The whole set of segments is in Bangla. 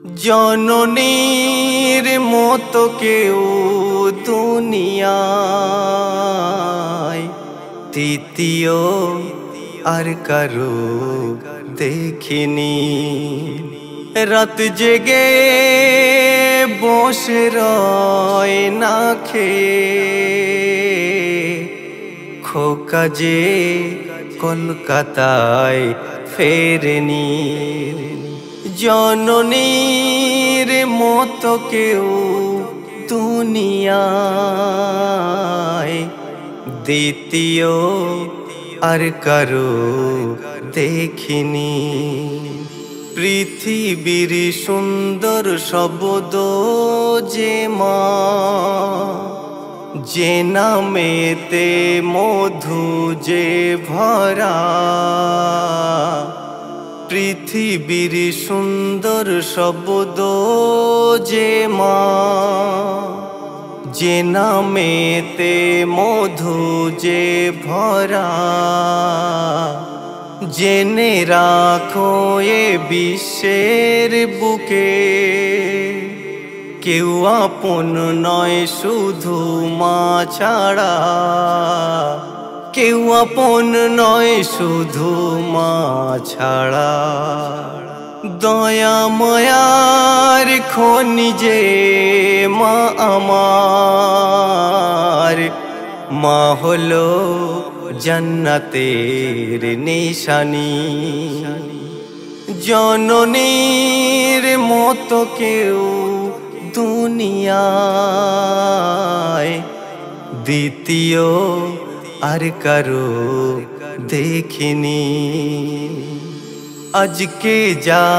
জননীর মতো কেউ দুনিয়ায় তৃতীয় আর কারো দেখিনি। রাত জেগে বসে রয় না খেয়ে, খোকা যে কলকাতায় ফেরেনি। জননীর মতো কেউ দুনিয়ায় দ্বিতীয় আর কারো দেখিনি। পৃথিবীর সুন্দর শব্দ যে মা, যে নামেতে মধু যে ভরা। পৃথিবীর সুন্দর শব্দ যে মা, যে নামেতে মধু যে ভরা। জেনে রাখো এ বিশ্বের বুকে কেউ আপন নয় শুধু মা ছাড়া। কেউ আপন নয় শুধু মা ছাড়া। দয়া মায়ার খনি যে মা আমার, মা হলো জান্নাতের নিশানি। জননীর মতো কেউ দুনিয়ায় দ্বিতীয় আর কারো দেখিনি। আজকে যা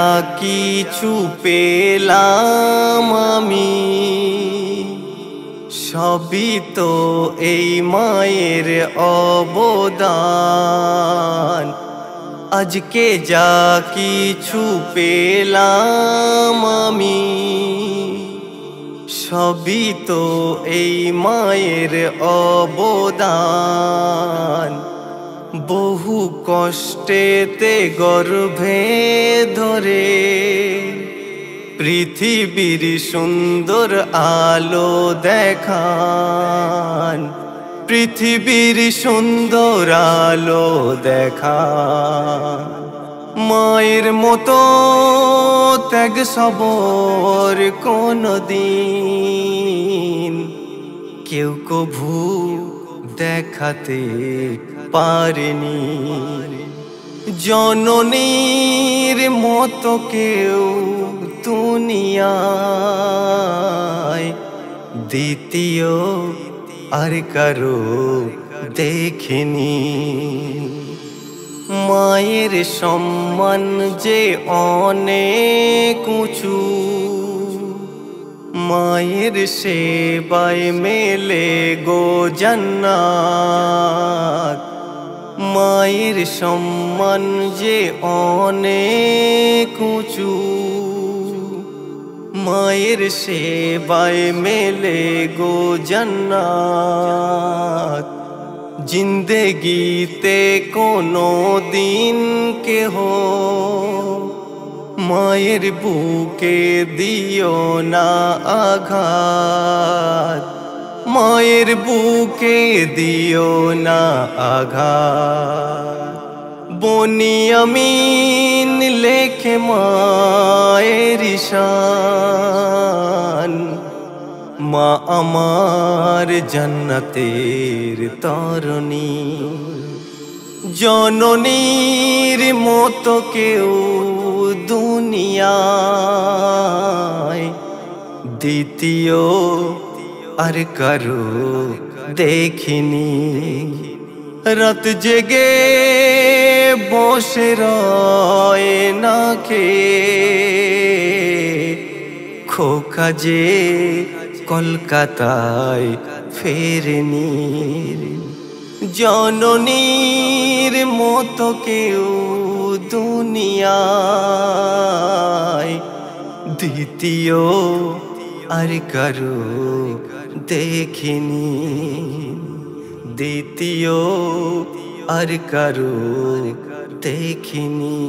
কিছু পেলাম আমি, সবই তো এই মায়ের অবদান। আজকে যা কিছু পেলাম আমি, সবই তো এই মায়ের অবদান। বহু কষ্টেতে গর্ভে ধরে পৃথিবীর সুন্দর আলো দেখান। পৃথিবীর সুন্দর আলো দেখান। মায়ের মতো ত্যাগ সবর কোনদিন কেউ কভু দেখাতে পারেনি। জননীর মতো কেউ দুনিয়ায় দ্বিতীয় আর কারো দেখিনি। মায়ের সম্মান যে অনেক উঁচু, মায়ের সেবায় মেলে গো জান্নাত। মায়ের সম্মান যে অনেক উঁচু, মায়ের সেবায় মেলে গো জান্নাত। জিন্দেগিতে কোনো দিন কেহ মায়ের বুকে দিও না আঘাত। মায়ের বুকে দিও না আঘাত। বনিয়ামিন লেখে মায়ের শান, মা আমার জান্নাতের তরণী। জননীর মতো কেউ দুনিয়ায় দ্বিতীয় আর কারো দেখিনি। রাত জেগে বসে রয় না খেয়ে, খোকা যে কলকাতায় ফেরেনি। জননীর মতো কেউ দুনিয়ায় দ্বিতীয় আর কারো দেখিনি। দ্বিতীয় আর কারো দেখিনি।